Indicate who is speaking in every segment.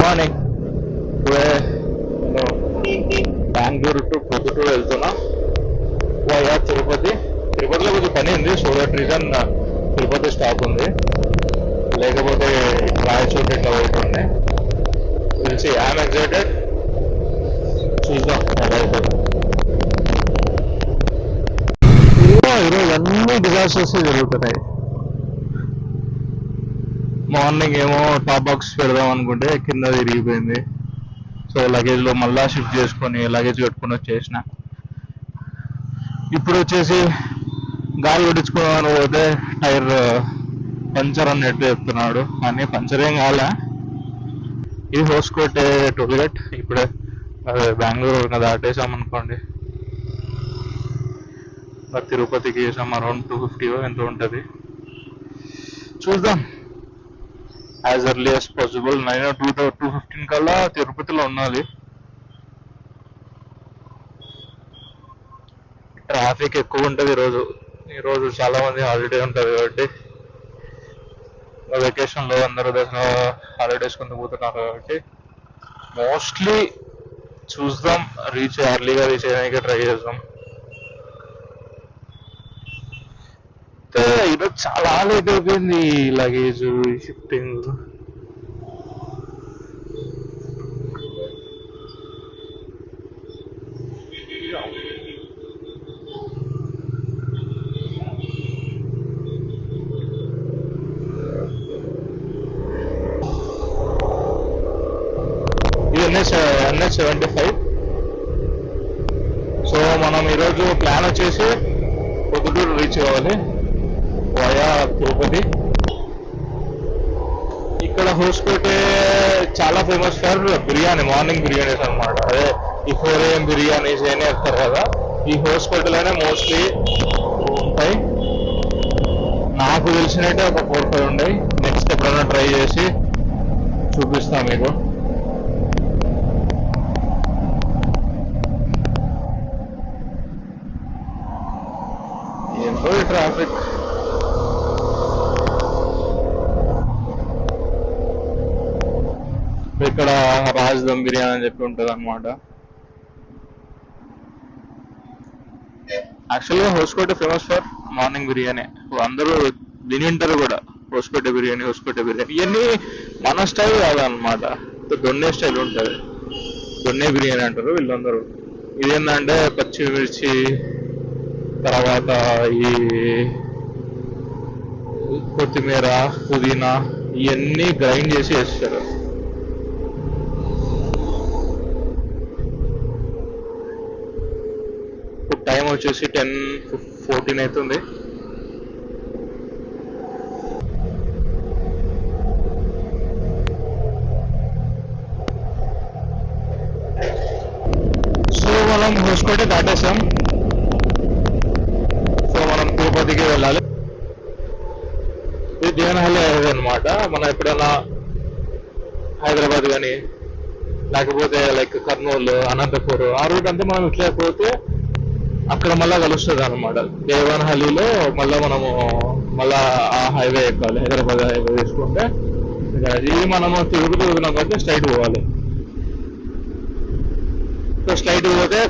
Speaker 1: Morning. ఇప్పుడే నేను Bengaluru to Proddatur వెళ్తున్నా వయా తిరుపతి. తిరుపతిలో కొంచెం పని ఉంది, so that reason Tirupati stop ఉంది, లేకపోతే రాయచోటి ఇట్లా పోతుండే. తెలిసి ఐఎమ్ ఎక్సైటెడ్, చూద్దాం ఎలా అవుతుంది. ఈరోజు అన్ని డిజాస్టర్స్ జరుగుతున్నాయి. మార్నింగ్ ఏమో టాప్ బాక్స్ పెడదాం అనుకుంటే కింద విరిగిపోయింది, సో లగేజ్ లో మళ్ళా షిఫ్ట్ చేసుకొని లగేజ్ కట్టుకొని వచ్చేసిన. ఇప్పుడు వచ్చేసి గాలి కొట్టించుకోవడానికి పోతే టైర్ పంచర్ అన్నట్టు చెప్తున్నాడు, కానీ పంచర్ ఏం కాలే. ఇది హోస్కోటే టోల్గేట్. ఇప్పుడే అదే బెంగళూరు దాటేసాం అనుకోండి, తిరుపతికి సమ్ అరౌండ్ 250 ఎంత ఉంటుంది చూద్దాం. As early as possible 9 or 2:15 కల్లా తిరుపతిలో ఉండాలి. ట్రాఫిక్ ఎక్కువ ఉంటుంది ఈరోజు చాలా మంది హాలిడే ఉంటుంది కాబట్టి, వెకేషన్ లో అందరూ దసరా హాలిడేస్ కింద పోతున్నారు కాబట్టి మోస్ట్లీ చూద్దాం, ఎర్లీగా రీచ్ అయ్యడానికి ట్రై చేద్దాం. ఈరోజు చాలా లేట్ అయిపోయింది, లగేజ్ షిఫ్టింగ్. ఇది NH75. సో మనం ఈరోజు ప్లాన్ వచ్చేసి పొద్దుటూరు రీచ్ అవ్వాలి వయా తిరుపతి. ఇక్కడ హోస్కోటే చాలా famous for biryani, morning biryanis అనమాట. అదే ఈ 4 AM బిర్యానీస్ అని వస్తారు కదా, ఈ హోస్కోటలోనే మోస్ట్లీ ఉంటాయి. నాకు తెలిసినట్టే ఒక 4-5 ఉన్నాయి. నెక్స్ట్ ఎప్పుడైనా ట్రై చేసి చూపిస్తాను మీకు. ఎంతో ట్రాఫిక్. ఇక్కడ రాజదమ్ బిర్యానీ అని చెప్పి ఉంటుంది అనమాట. యాక్చువల్గా Hoskote famous for morning biryani, అందరూ వినింటారు కూడా, హోస్కోటే బిర్యానీ. ఇవన్నీ మన స్టైల్ కాదనమాట, దొన్నే స్టైల్ ఉంటుంది. దొన్నే బిర్యానీ అంటారు వీళ్ళందరూ. ఇదేంటంటే పచ్చిమిర్చి, తర్వాత ఈ కొత్తిమీర, పుదీనా ఇవన్నీ గ్రైండ్ చేసి వేస్తారు. టైం వచ్చేసి 10:14 అవుతుంది. సో మనం హోస్కోటే దాటేసాం. సో మనం తిరుపతికి వెళ్ళాలి. ఇది దేవనహల్లి హైవే అనమాట. మనం ఎప్పుడైనా హైదరాబాద్ కానీ లేకపోతే లైక్ కర్నూలు, అనంతపూర్ ఆ రూట్ అంతా మనం ఇట్లా పోతే అక్కడ మళ్ళా కలుస్తుంది అనమాట. దేవనహల్లిలో మళ్ళా ఆ హైవే ఎక్కాలి, హైదరాబాద్ హైవే తీసుకుంటే. ఇది మనము తిరుపతి వదిలినాం కాబట్టి స్ట్రైట్ పోవాలి. సో స్ట్రైట్ పోతే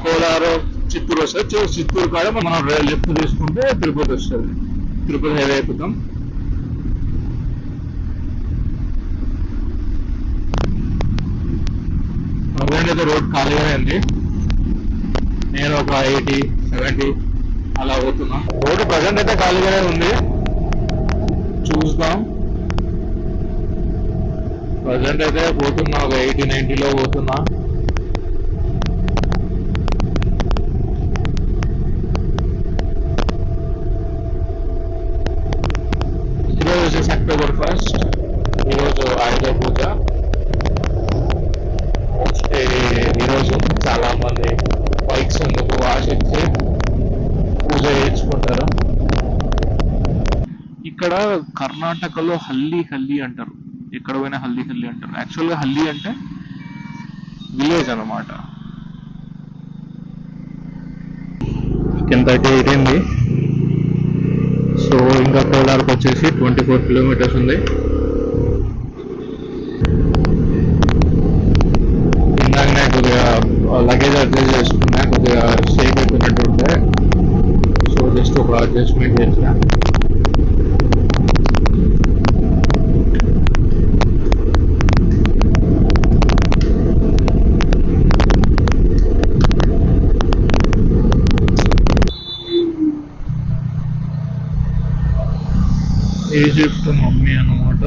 Speaker 1: కోలారు, చిత్తూరు వస్తుంది. చిత్తూరు కాడ మనం లెఫ్ట్ తీసుకుంటే తిరుపతి వస్తుంది. తిరుపతి హైవే ఎక్కుతాం. అయితే రోడ్ ఖాళీగానే ఉంది. నేను ఒక 80-70 అలా పోతున్నా. రోడ్డు ప్రజెంట్ అయితే ఖాళీగానే ఉంది, చూద్దాం. ప్రజెంట్ అయితే పోతున్నా, ఒక 80-90లో పోతున్నా. ఈరోజు వచ్చేసి October 1st. ఈరోజు ఆయుధ పూజ. ఈరోజు చాలా మంది బైక్స్ ఎందుకు ఆశించి పూజ చేయించుకుంటారు. ఇక్కడ కర్ణాటకలో హల్లి అంటారు, ఎక్కడ పోయినా హల్లి అంటారు. యాక్చువల్గా హల్లి అంటే విలేజ్ అన్నమాట. 10:38 అయింది. సో ఇంకా కోలార్కి వచ్చేసి 24 కిలోమీటర్స్ ఉంది. లగేజ్ అడ్జస్ట్ చేసుకున్నా, కొద్దిగా షేక్ అయిపోయినట్టు ఉంటే, సో జస్ట్ ఒక అడ్జస్ట్మెంట్ చేసిన. ఈజిప్ట్ మమ్మీ అన్నమాట.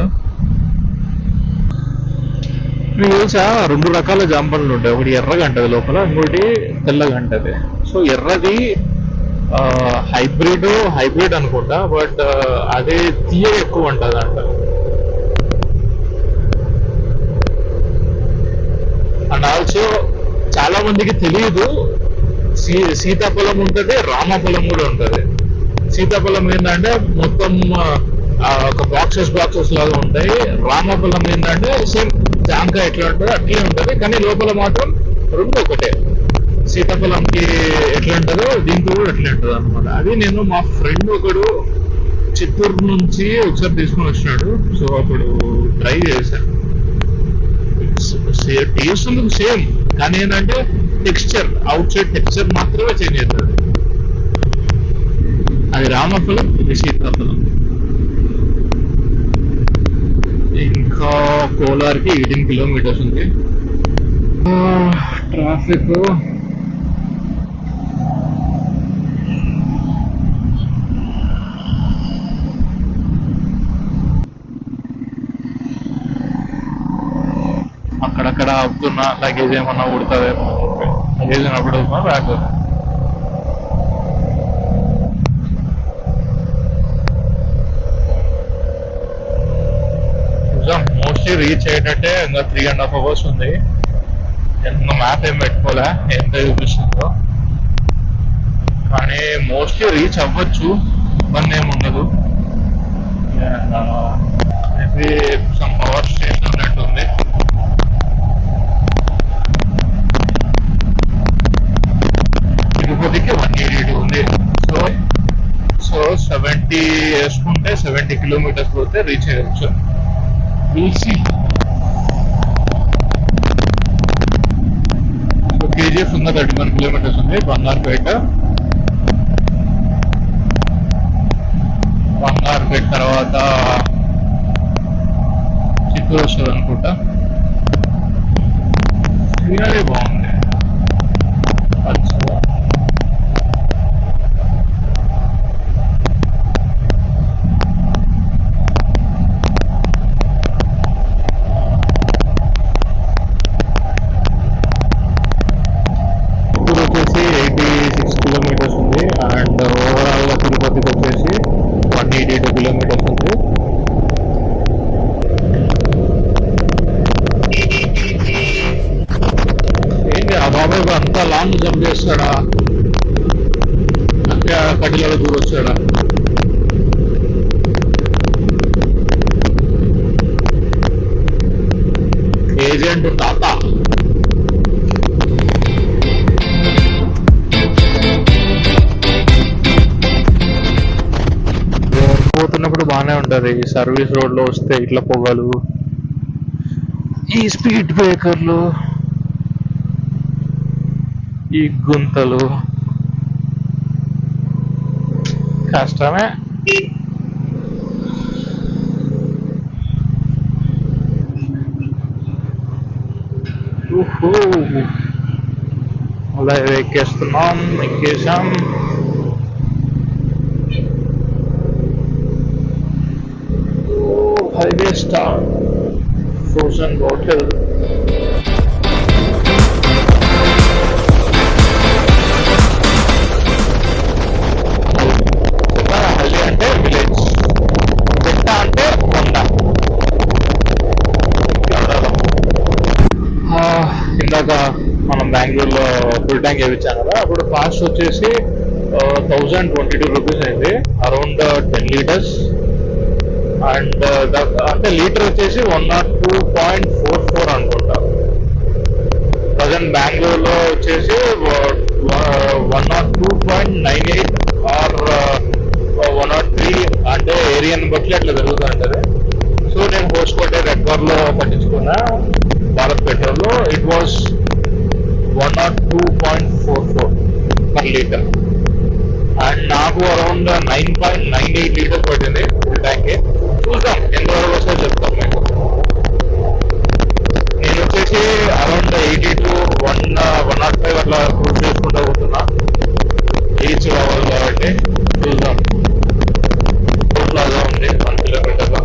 Speaker 1: మీకు తెలుసా 2 రకాల జాంపన్లు ఉంటాయి, ఒకటి ఎర్రగా ఉంటుంది లోపల, ఇంకోటి తెల్లగా ఉంటుంది. సో ఎర్రది హైబ్రిడ్ అనుకుంటా, బట్ అదే తీయ ఎక్కువ ఉంటుంది అంట. అండ్ ఆల్సో చాలా మందికి తెలియదు, సీతాఫలం ఉంటుంది, రామఫలం కూడా ఉంటుంది. సీతాఫలం ఏంటంటే మొత్తం ఒక బాక్సెస్ లాగా ఉంటాయి. రామఫలం ఏంటంటే సేమ్ జాంకాయ ఎట్లా ఉంటుందో అట్లే ఉంటుంది, కానీ లోపల మాత్రం రెండు ఒకటే. సీతాఫలంకి ఎట్లా ఉంటుందో దీంట్లో కూడా అట్లే ఉంటుంది అనమాట. అది నేను మా ఫ్రెండ్ ఒకడు చిత్తూరు నుంచి ఒకసారి తీసుకొని వచ్చినాడు, సో అప్పుడు ట్రై చేశాను. టేస్ట్ ఉంది సేమ్, కానీ ఏంటంటే టెక్స్చర్, అవుట్ సైడ్ టెక్స్చర్ మాత్రమే చేంజ్ అవుతుంది. అది రామఫలం, ఇది సీతాఫలం. ఇంకా కోలార్కి 18 కిలోమీటర్స్ ఉంది. ట్రాఫిక్ అక్కడక్కడ ఆపుతున్నా, లగేజ్ ఏమన్నా ఉడతాదేమో, లగేజ్ అప్పుడు బ్యాగ్. మోస్ట్లీ రీచ్ అయ్యేటట్టే, ఇంకా 3.5 hours ఉంది. ఇంకా మ్యాప్ ఏం పెట్టుకోలే, ఎంత చూపిస్తుందో, కానీ మోస్ట్లీ రీచ్ అవ్వచ్చు, ఇబ్బంది ఏమి ఉండదు. మేబీ సమ్ పవర్ స్టేషన్ ఉన్నట్టు ఉంది. తిరుపతికి 182 ఉంది. సో 70 వేసుకుంటే 70 కిలోమీటర్స్ పోతే రీచ్ అయ్యవచ్చు. కేజీఎఫ్ ఉందా 31 కిలోమీటర్స్ ఉంది. బంగారుపేట తర్వాత చిత్తూరు వస్తుంది అనుకుంటా. సీనరీ బాగుంది. వచ్చేసి 86 కిలోమీటర్స్ ఉంది, అండ్ ఓవరాల్ గా తిరుపతికి వచ్చేసి 182 కిలోమీటర్స్ ఉంది. ఏంటి ఆ బాబాయ్ అంతా లాంగ్ జంప్ చేస్తాడా, అంటే కటిలలో దూరం వచ్చాడా? ఏజెంట్ తాత పోతున్నప్పుడు బాగానే ఉంటది. సర్వీస్ రోడ్ లో వస్తే ఇట్లా పొగలు, ఈ స్పీడ్ బ్రేకర్లు, ఈ గుంతలు కష్టమే. అలా ఎక్కేసాం. Highway Star frozen bottle. Halli అంటే విలేజ్, బెట్ట అంటే కొండ. ఇందాక మనం బెంగళూరులో ఫుల్ ట్యాంక్ వేయించాం కదా, అప్పుడు కాస్ట్ వచ్చేసి 1022 రూపీస్ అయింది, అరౌండ్ 10 liters. అండ్ అంటే లీటర్ వచ్చేసి 102.44 అనుకుంటా. ప్రజెంట్ బెంగళూరులో వచ్చేసి 102.98 ఆర్ 103, అంటే ఏరియాని బట్టి అట్లా జరుగుతూ ఉంటుంది. సో నేను హోస్కోటే రెడ్ బార్ లో పట్టించుకున్నా భారత్ పెట్రోల్ లో. It was 1 2.44 per liter. And నాకు అరౌండ్ 9.98 లీటర్స్ పట్టింది ఫుల్ ట్యాంక్. చూద్దాం ఎంతవరకు వస్తుందో చెప్తాం మీకు. నేను వచ్చేసి అరౌండ్ 80 to 105 అట్లా క్రూజ్ చేసుకుంటూ పోతున్నా. రీచ్ కావాలి కాబట్టి చూద్దాం. లాగా ఉంది 1 కిలోమీటర్లో.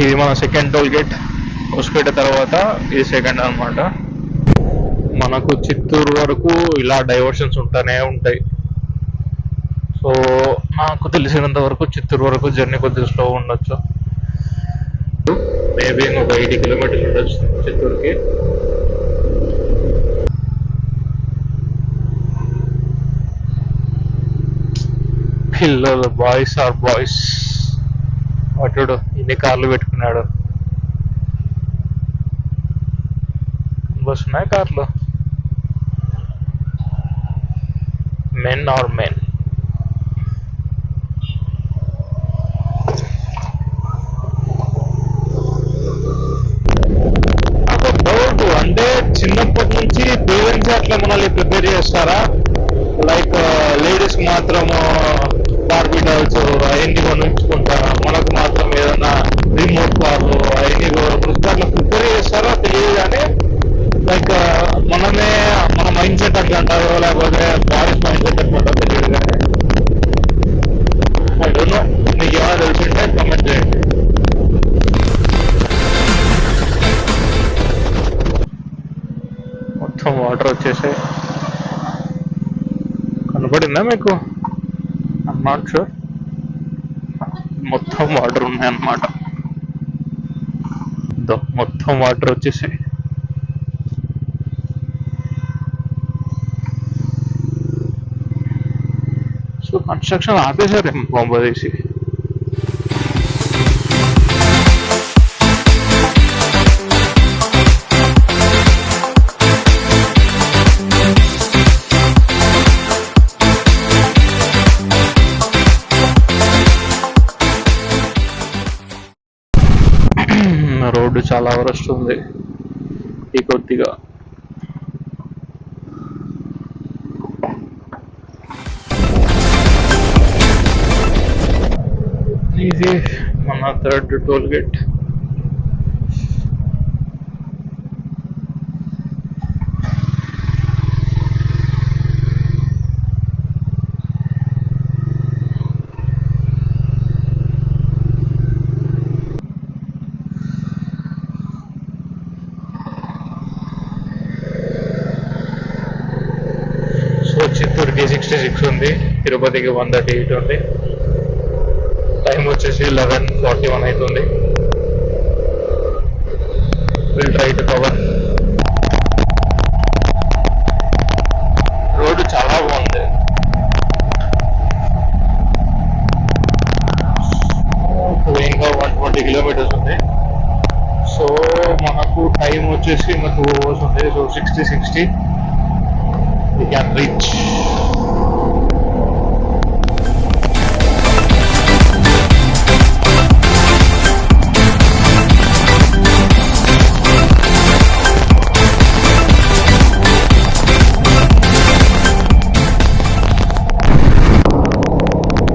Speaker 1: ఇది మన సెకండ్ టోల్ గేట్. హోస్పేట తర్వాత ఇది సెకండ్ అనమాట. మనకు చిత్తూరు వరకు ఇలా డైవర్షన్స్ ఉంటూనే ఉంటాయి. సో నాకు తెలిసినంత వరకు చిత్తూరు వరకు జర్నీ కొద్దిగా స్లో ఉండొచ్చు. మేబీ ఒక 80 కిలోమీటర్లు ఉండొచ్చు చిత్తూరుకి. పిల్లలు బాయ్స్ ఆర్ బాయ్స్. అటుడు ఇన్ని కార్లు పెట్టుకున్నాడు. వస్తున్నాయి కార్లు. Men are men. అంటే చిన్నప్పటి నుంచి పేరెంట్స్ అట్లా మనల్ని ప్రిపేర్ చేస్తారా? లైక్ లేడీస్ మాత్రము బార్బీ డాల్స్ అవన్నీ కొనుక్కుంటారా, మనకు మాత్రం ఏదన్నా రిమోట్ కార్లు అవన్నీ అట్లా ప్రిపేర్ చేస్తారా తెలియదు. కానీ లైక్ మనమే మన మైండ్ సెట్ అట్లా అంటారో లేకపోతే బాడీస్ మైండ్ సెట్ అట్లా అంటారో తెలియదు. కానీ ఐ డోంట్ నో, మీకు ఏమైనా తెలిసింటే కామెంట్ చేయండి. మొత్తం వాటర్ వచ్చేసాయి. కనపడిందా మీకు? I'm not sure. మొత్తం వాటర్ ఉన్నాయన్నమాట. మొత్తం వాటర్ వచ్చేసాయి. సో కన్స్ట్రక్షన్ ఆపేశారు బొంబదేసి. రోడ్డు చాలా వరస్ట్ ఉంది ఈ కొద్దిగా. ఇది మన థర్డ్ టోల్ గేట్. చిత్తూరుకి 66 ఉంది, తిరుపతికి 138 ఉంది. టైం వచ్చేసి 11:41 అవుతుంది. Will try to cover. Road చాలా బాగుంది. ఇంకా 120 కిలోమీటర్స్ ఉంది. సో మనకు టైం వచ్చేసి ఇంకా 2 hours ఉంది. So 60 we can reach.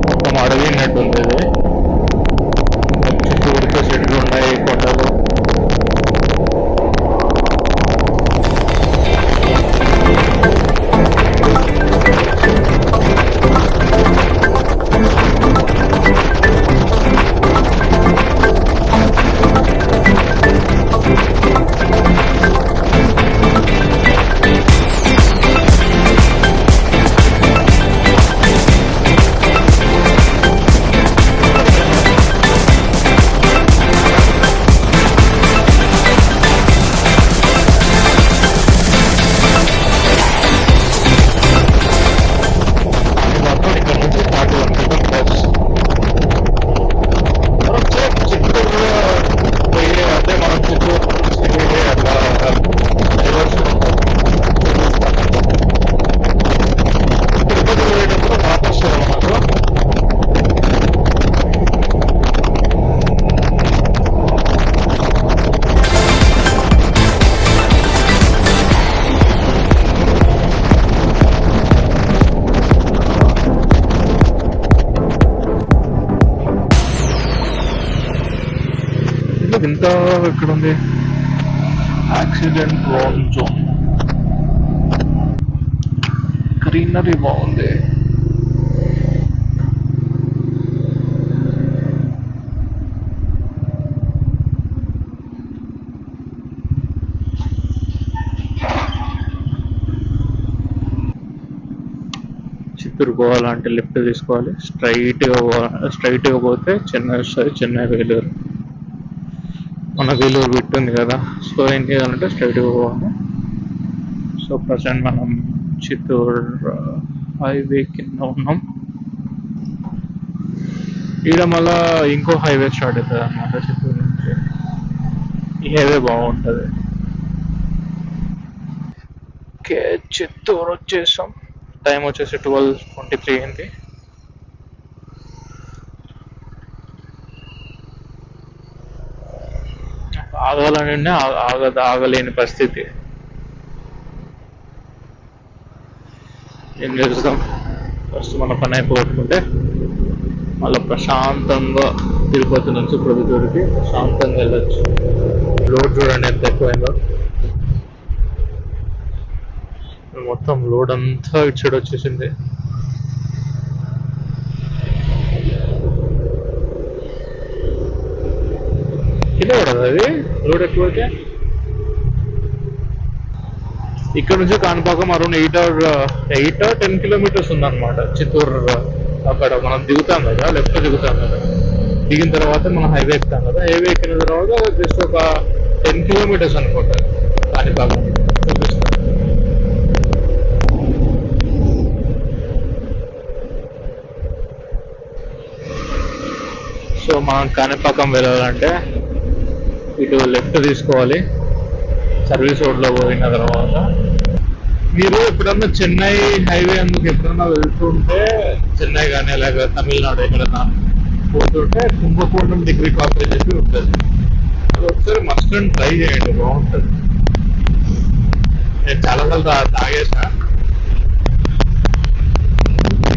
Speaker 1: మొత్తం అడవి ఉన్నట్టుంది. చుట్టూరితో చెట్లు ఉన్నాయి, కొండలు. ఇంత ఇక్కడ ఉంది యాక్సిడెంట్ ప్రోన్ జోన్. గ్రీనరీ బాగుంది. చిత్తూరు పోవాలంటే లెఫ్ట్ తీసుకోవాలి. స్ట్రైట్గా పోతే చెన్నై వస్తుంది. చెన్నై వేలూరు, మన వేలూరు బిట్ ఉంది కదా. సో ఏం చేయాలంటే స్ట్రైట్గా పోవాలి. సో ప్రజెంట్ మనం చిత్తూరు హైవే కింద ఉన్నాం. ఈడ మళ్ళా ఇంకో హైవే స్టార్ట్ అవుతుంది అన్నమాట చిత్తూరు నుంచి. ఈ హైవే బాగుంటుంది. ఓకే, చిత్తూరు వచ్చేసాం. టైం వచ్చేసి 12:23 అయింది. ఆగాలని ఆగలేని పరిస్థితి. ఏం చేస్తాం, ఫస్ట్ మన పని అయిపోగొట్టుకుంటే మళ్ళీ ప్రశాంతంగా తిరుపతి నుంచి ప్రొద్దుటూరుకి ప్రశాంతంగా వెళ్ళొచ్చు. లోడ్ చూడండి ఎంత ఎక్కువైందో. మొత్తం లోడ్ అంతా ఇటు సైడ్ వచ్చేసింది. కింద పడదు అది లోడ్ ఎక్కువైతే. ఇక్కడ నుంచి కాణిపాకం అరౌండ్ 8 or 10 కిలోమీటర్స్ ఉందన్నమాట. చిత్తూరు అక్కడ మనం దిగుతాం కదా, లెఫ్ట్ దిగుతాం కదా. దిగిన తర్వాత మనం హైవే ఎక్కుతాం కదా. హైవే ఎక్కిన తర్వాత జస్ట్ ఒక 10 కిలోమీటర్స్ అనుకుంటా కాణిపాకం. సో మనం కాణిపాకం వెళ్ళాలంటే ఇటు లెఫ్ట్ తీసుకోవాలి. సర్వీస్ రోడ్లో పోయిన తర్వాత మీరు ఎప్పుడన్నా చెన్నై హైవే అందుకు ఎప్పుడన్నా వెళ్తుంటే, చెన్నై కానీ లేక తమిళనాడు ఎక్కడన్నా పోతుంటే కుంభకోణం డిగ్రీ కాఫీ చెప్పి ఉంటుంది. అది ఒకసారి మస్ట్ అండ్ ట్రై చేయండి, బాగుంటుంది. నేను చాలాసార్లు తాగేసా.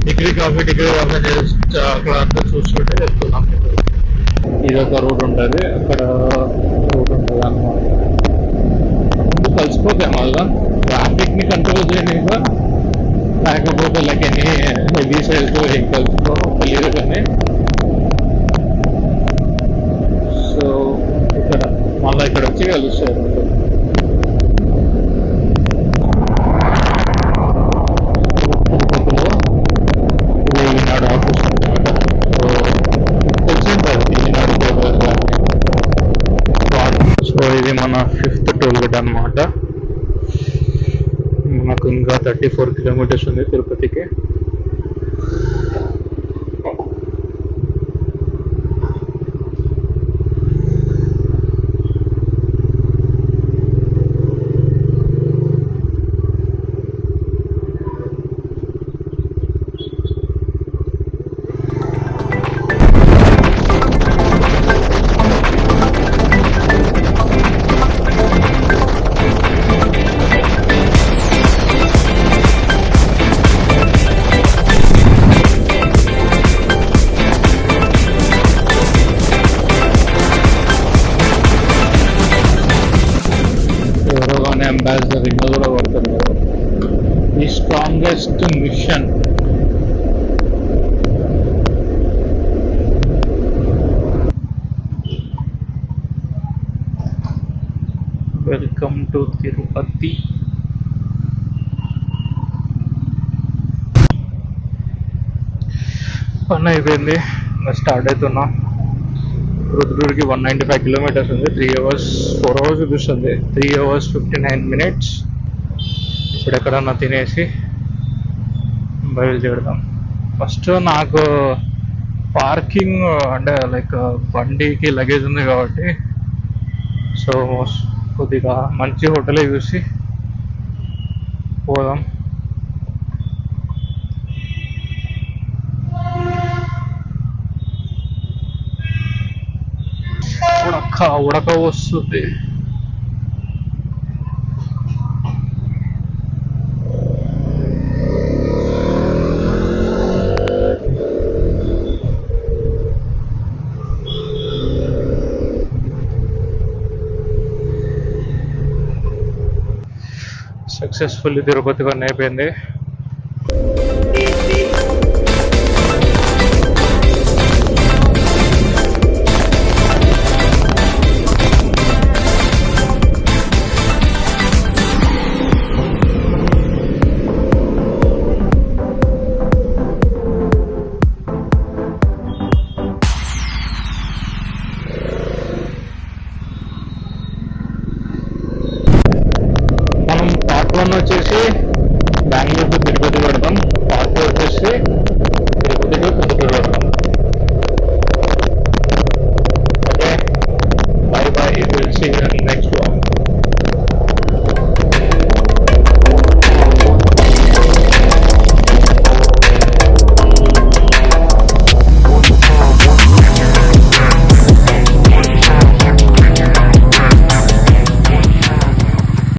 Speaker 1: డిగ్రీ కాఫీ అక్కడ అంతా చూస్తుంటే చెప్తున్నాం. ఇది ఒక రోడ్ ఉంటుంది, అక్కడ రోడ్ ఉంటుంది అన్నమాట. కలిసిపోతాయి మళ్ళా. ట్రాఫిక్ ని కంట్రోల్ చేయలేక, లేకపోతే like any heavy size vehicles తెలియదు కానీ. సో ఇక్కడ మళ్ళీ ఇక్కడ వచ్చి కలుస్తారు. తిరుపతిలో ఇది ఈనాడు ఆఫీస్ అనమాట. సో తెలిసింటుంది ఈనాడు పేపర్ కానీ. సో ఇది మన 5th టోల్ గేట్ అనమాట. మనకు ఇంకా 34 కిలోమీటర్స్ ఉంది తిరుపతికి. అంబాసిడర్ ఇంకా కూడా పడుతుంది కదా. The strongest mission. Welcome to Tirupati. పని అయిపోయింది, స్టార్ట్ అవుతున్నాం. రుద్రూరుకి 195 కిలోమీటర్స్ ఉంది. 3 hours 4 hours చూపిస్తుంది. 3 hours 59 minutes. ఇప్పుడు ఎక్కడన్నా తినేసి బయలుదేరుదాం. ఫస్ట్ నాకు పార్కింగ్ అంటే లైక్ బండికి లగేజ్ ఉంది కాబట్టి, సో కొద్దిగా మంచి హోటలే చూసి పోదాం. ఉడక వస్తుంది. సక్సెస్ఫుల్లీ తిరుపతి వన్ అయిపోయింది.